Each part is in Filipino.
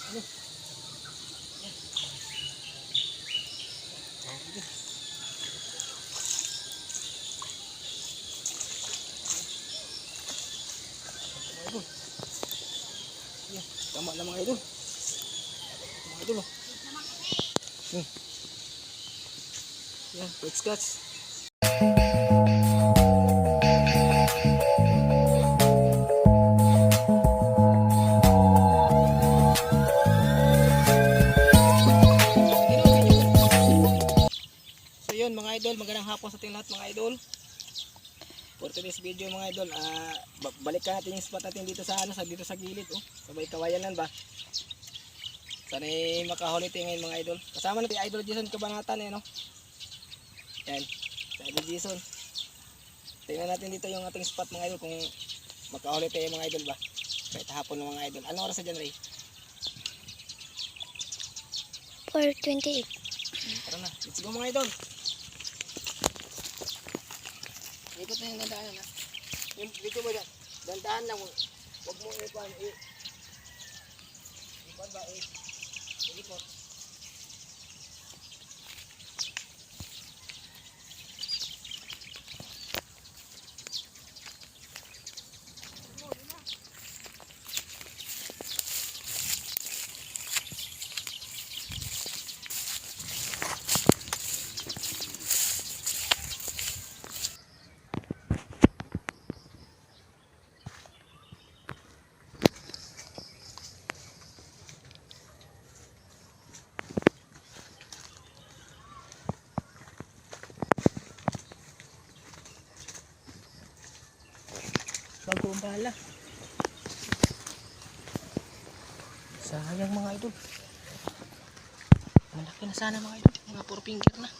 Ano? Yan. Okay. Mga idol. Yan. Tama lang mga idol. Mga idol oh. Yan. Let's catch. Mga idol, magandang hapon sa ating lahat mga idol. For today's video mga idol, balikan natin yung spot natin dito sa dito sa gilid oh. Sabay kawayanan ba? Sana makahuli tayo ngayon mga idol. Kasama natin Idol Jason Cabanatan no. Yan, si Idol Jason. Tingnan natin dito yung ating spot mga idol kung makahuli tayo mga idol ba. Kahit hapon mga idol. Ano oras na dyan Ray? 4:28. Tara na, let's go mga idol. Ikot na yung dandaan ha. Yung dito mo dyan. Dandaan lang mo. Huwag mo ipan. Ipan ba ikot. Bago ang bala. Sayang mga idol. Malaki na sana mga idol. Mga 4 finger na.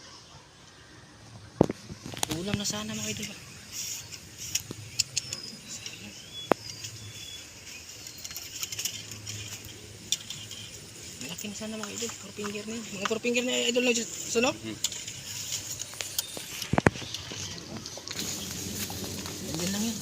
Ulam na sana mga idol. Malaki na sana mga idol. 4 finger na yun. Mga 4 finger na idol na sunog. Yan lang yun.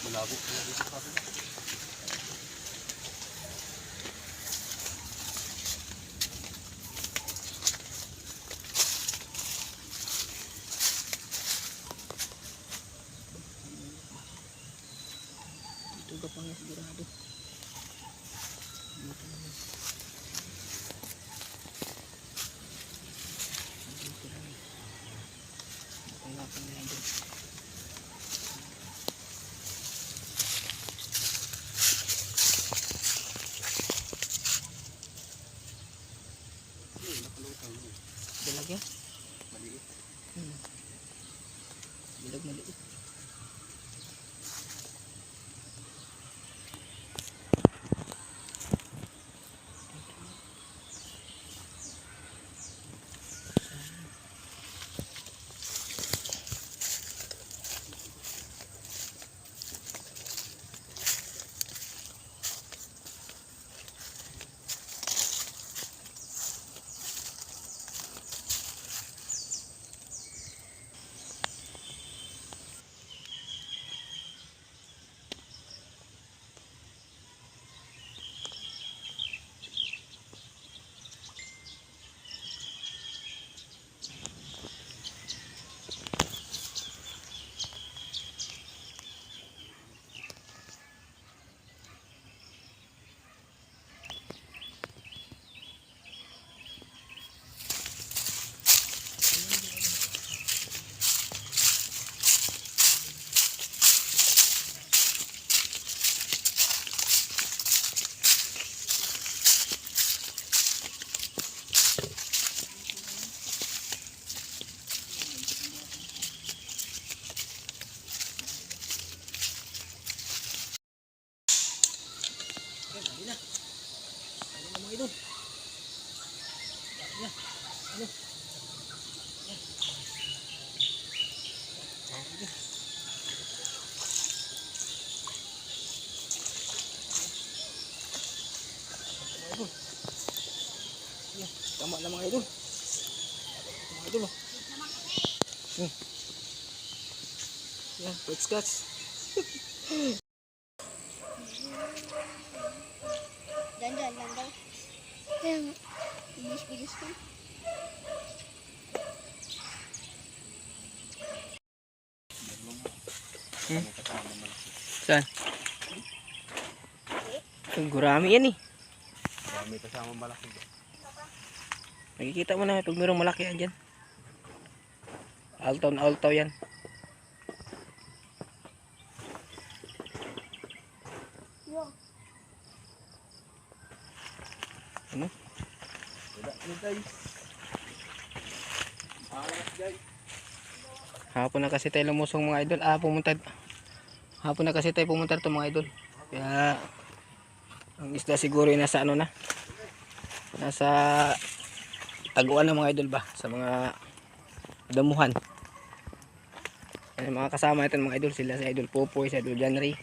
Malabo. Ito ka pang sigurado. Dalag yan? Maliit. Dalag maliit. Tama lang mga idol. Mga idol oh. Yan, fruit scotch. Dyan lang daw. Kaya nga. Bilis-bilis ko. Saan? Ang gurami yan eh. May kasama malaki. Nakikita mo na pag mayroong malaki yan dyan. Altaw na altaw yan. Ano? Wala na guys. Alas guys. Hapon na kasi tayo lumusong mga idol. Hapon na kasi tayo pumunta rito mga idol. Kaya ang isda siguro ay nasa ano na. Nasa taguan na mga idol ba. Sa mga damuhan. Yan, mga kasama natin mga idol. Sila si Idol Popoy, si Idol Janry.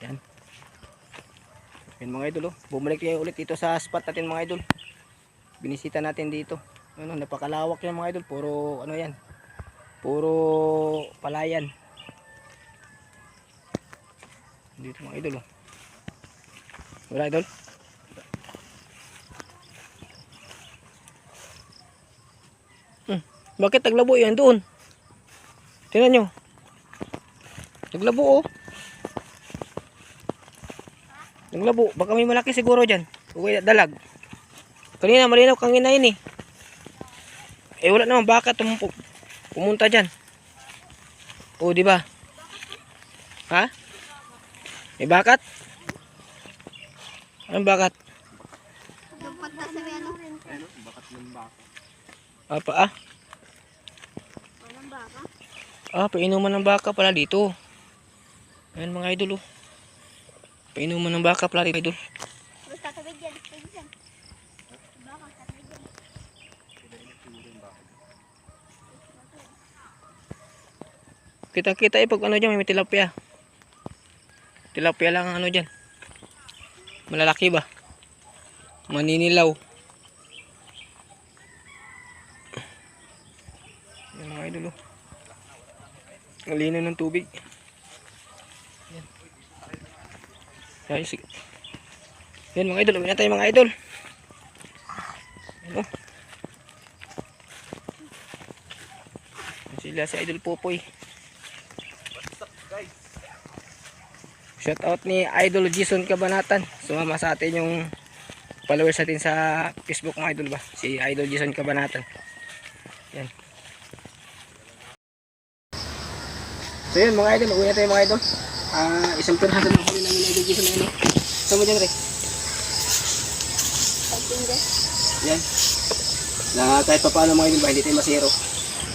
Yan. Yan mga idol oh. Bumalik tayo ulit dito sa spot natin mga idol. Binisita natin dito. Ano, napakalawak yan mga idol. Puro ano yan. Puro palayan. Dito mga idol oh. Wala idol. Bakit naglabo yan doon? Tingnan nyo. Naglabo oh. Naglabo. Baka may malaki siguro dyan. Uwi dalag. Kanina malinaw kang inayin eh. Eh wala naman baka pumunta dyan. O di ba? Ha? May bakat? Anong bakat? Dapat na sa ano? Ano? Bakat ng baka. Apa ah? Walang baka? Ah, painuman ng baka pala dito. Ayan mga idol oh. Painuman ng baka pala dito idol. Basta tawid yan. Tawid yan. Baka, tawid yan. Kita-kita pag ano dyan may tilapia. Tilapia lang ang ano dyan. Malalaki ba? Maninilaw. Yan mga idol oh. Ang lino ng tubig. Yan. Yan, sige. Yan mga idol. Uwi na tayo mga idol. Yan oh. Sila si Idol Popoy. Shout out ni Idol Jason Cabanatan. Sumama sa atin yung followers natin sa Facebook mga idol ba. Si Idol Jason Cabanatan. Yan. So yun mga idol. Uwi na tayo mga idol. Isang pirhasa ng huli namin Idol Jason na yun. Saan mo dyan Re? Yan. Na kahit pa paano mga idol ba, hindi tayo masiro.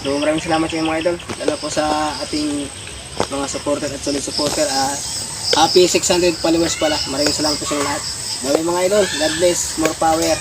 So maraming salamat sa inyo mga idol. Lalo po sa ating mga supporter at solid supporter. Happy 600 followers pala. Maraming salamat po sa inyo lahat. Maraming mga idol. God bless. More power.